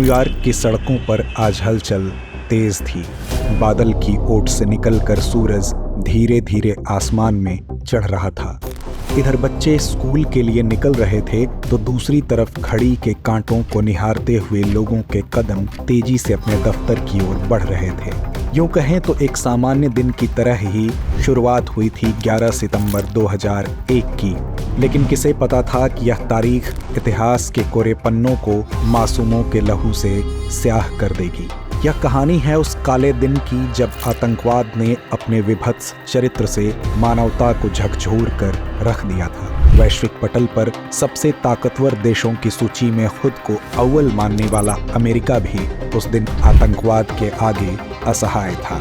New York की सड़कों पर आज हलचल तेज थी। बादल की ओट से निकलकर सूरज धीरे धीरे आसमान में चढ़ रहा था। इधर बच्चे स्कूल के लिए निकल रहे थे तो दूसरी तरफ घड़ी के कांटों को निहारते हुए लोगों के कदम तेजी से अपने दफ्तर की ओर बढ़ रहे थे। यूं कहें तो एक सामान्य दिन की तरह ही शुरुआत हुई थी 11 सितंबर 2001 की, लेकिन किसे पता था कि यह तारीख इतिहास के कोरे पन्नों को मासूमों के लहू से स्याह कर देगी। यह कहानी है उस काले दिन की जब आतंकवाद ने अपने विभत्स चरित्र से मानवता को झकझोर कर रख दिया था। वैश्विक पटल पर सबसे ताकतवर देशों की सूची में खुद को अव्वल मानने वाला अमेरिका भी उस दिन आतंकवाद के आगे असहाय था।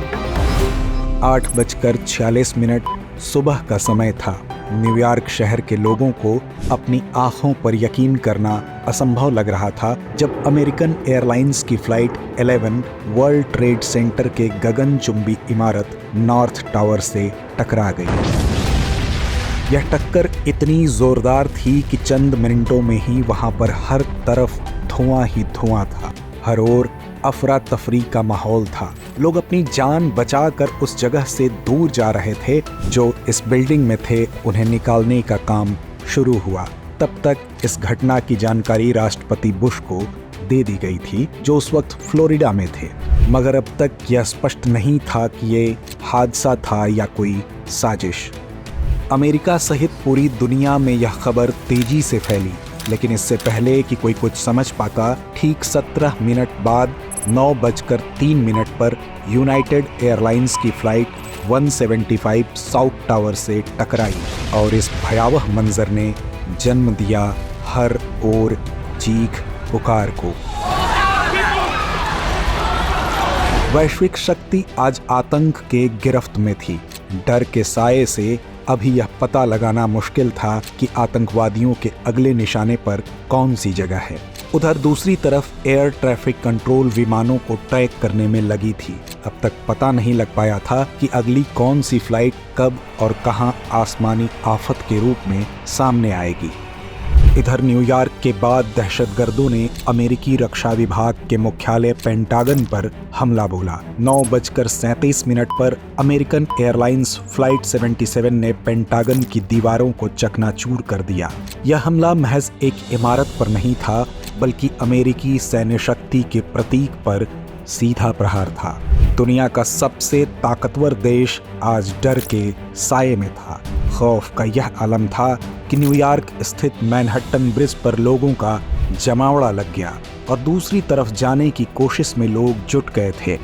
8:46 सुबह का समय था। न्यूयॉर्क शहर के लोगों को अपनी आंखों पर यकीन करना असंभव लग रहा था जब अमेरिकन एयरलाइंस की फ्लाइट 11 वर्ल्ड ट्रेड सेंटर के गगनचुंबी इमारत नॉर्थ टावर से टकरा गई। यह टक्कर इतनी जोरदार थी कि चंद मिनटों में ही वहां पर हर तरफ धुआं ही धुआं था। हर ओर अफरा तफरी का माहौल था। लोग अपनी जान बचाकर उस जगह से दूर जा रहे थे। जो इस बिल्डिंग में थे उन्हें निकालने का काम शुरू हुआ। तब तक इस घटना की जानकारी राष्ट्रपति बुश को दे दी गई थी, जो उस वक्त फ्लोरिडा में थे। मगर अब तक यह स्पष्ट नहीं था कि ये हादसा था या कोई साजिश। अमेरिका सहित पूरी दुनिया में यह खबर तेजी से फैली, लेकिन इससे पहले कि कोई कुछ समझ पाता, ठीक 17 मिनट बाद 9:03 पर यूनाइटेड एयरलाइंस की फ्लाइट 175 साउथ टावर से टकराई और इस भयावह मंजर ने जन्म दिया हर ओर चीख पुकार को। वैश्विक शक्ति आज आतंक के गिरफ्त में थी। डर के साये से अभी यह पता लगाना मुश्किल था कि आतंकवादियों के अगले निशाने पर कौन सी जगह है। उधर दूसरी तरफ एयर ट्रैफिक कंट्रोल विमानों को ट्रैक करने में लगी थी। अब तक पता नहीं लग पाया था कि अगली कौन सी फ्लाइट कब और कहां आसमानी आफत के रूप में सामने आएगी। इधर न्यूयॉर्क के बाद दहशतगर्दों ने अमेरिकी रक्षा विभाग के मुख्यालय पेंटागन पर हमला बोला। 9:37 पर अमेरिकन एयरलाइंस फ्लाइट 77 ने पेंटागन की दीवारों को चकनाचूर कर दिया। यह हमला महज एक इमारत पर नहीं था, बल्कि अमेरिकी सैन्य शक्ति के प्रतीक पर सीधा प्रहार था। दुनिया का सबसे ताकतवर देश आज डर के साये में था। खौफ का यह आलम था कि न्यूयॉर्क स्थित मैनहट्टन ब्रिज पर लोगों का जमावड़ा लग गया और दूसरी तरफ जाने की कोशिश में लोग जुट गए थे।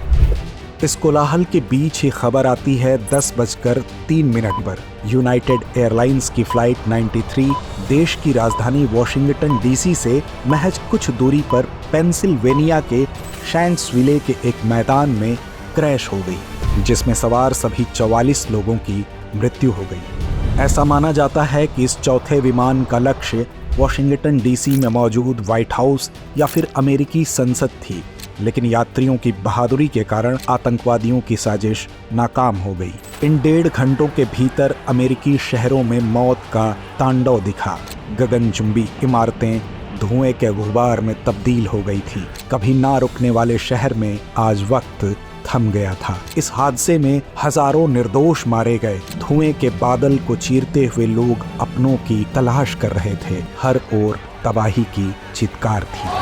इस कोलाहल के बीच ही खबर आती है 10:03 पर यूनाइटेड एयरलाइंस की फ्लाइट 93 देश की राजधानी वॉशिंगटन डीसी से महज कुछ दूरी पर पेंसिल्वेनिया के शैंक्सविले के एक मैदान में क्रैश हो गई, जिसमें सवार सभी 44 लोगों की मृत्यु हो गई। ऐसा माना जाता है कि इस चौथे विमान का लक्ष्य वॉशिंगटन डीसी में मौजूद व्हाइट हाउस या फिर अमेरिकी संसद थी, लेकिन यात्रियों की बहादुरी के कारण आतंकवादियों की साजिश नाकाम हो गई। इन 1.5 घंटों के भीतर अमेरिकी शहरों में मौत का तांडव दिखा। गगनचुंबी इमारतें धुएं के गुबार में तब्दील हो गई थी। कभी ना रुकने वाले शहर में आज वक्त थम गया था। इस हादसे में हजारों निर्दोष मारे गए। धुएं के बादल को चीरते हुए लोग अपनों की तलाश कर रहे थे। हर ओर तबाही की चित्कार थी।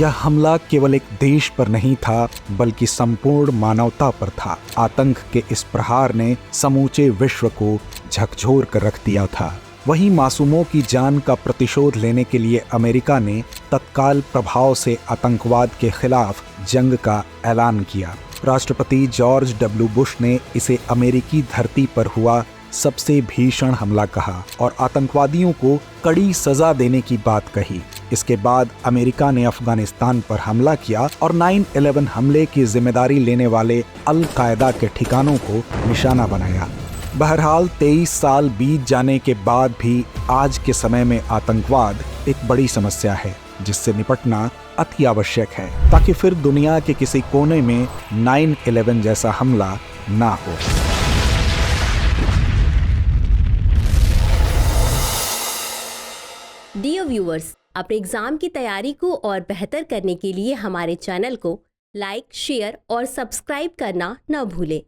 यह हमला केवल एक देश पर नहीं था, बल्कि संपूर्ण मानवता पर था। आतंक के इस प्रहार ने समूचे विश्व को झकझोर कर रख दिया था। वहीं मासूमों की जान का प्रतिशोध लेने के लिए अमेरिका ने तत्काल प्रभाव से आतंकवाद के खिलाफ जंग का ऐलान किया। राष्ट्रपति जॉर्ज डब्ल्यू बुश ने इसे अमेरिकी धरती पर हुआ सबसे भीषण हमला कहा और आतंकवादियों को कड़ी सजा देने की बात कही। इसके बाद अमेरिका ने अफगानिस्तान पर हमला किया और 9/11 हमले की जिम्मेदारी लेने वाले अल कायदा के ठिकानों को निशाना बनाया। बहरहाल 23 साल बीत जाने के बाद भी आज के समय में आतंकवाद एक बड़ी समस्या है, जिससे निपटना अति आवश्यक है, ताकि फिर दुनिया के किसी कोने में 9/11 जैसा हमला ना हो। Dear viewers, अपने एग्जाम की तैयारी को और बेहतर करने के लिए हमारे चैनल को लाइक, शेयर और सब्सक्राइब करना न भूलें।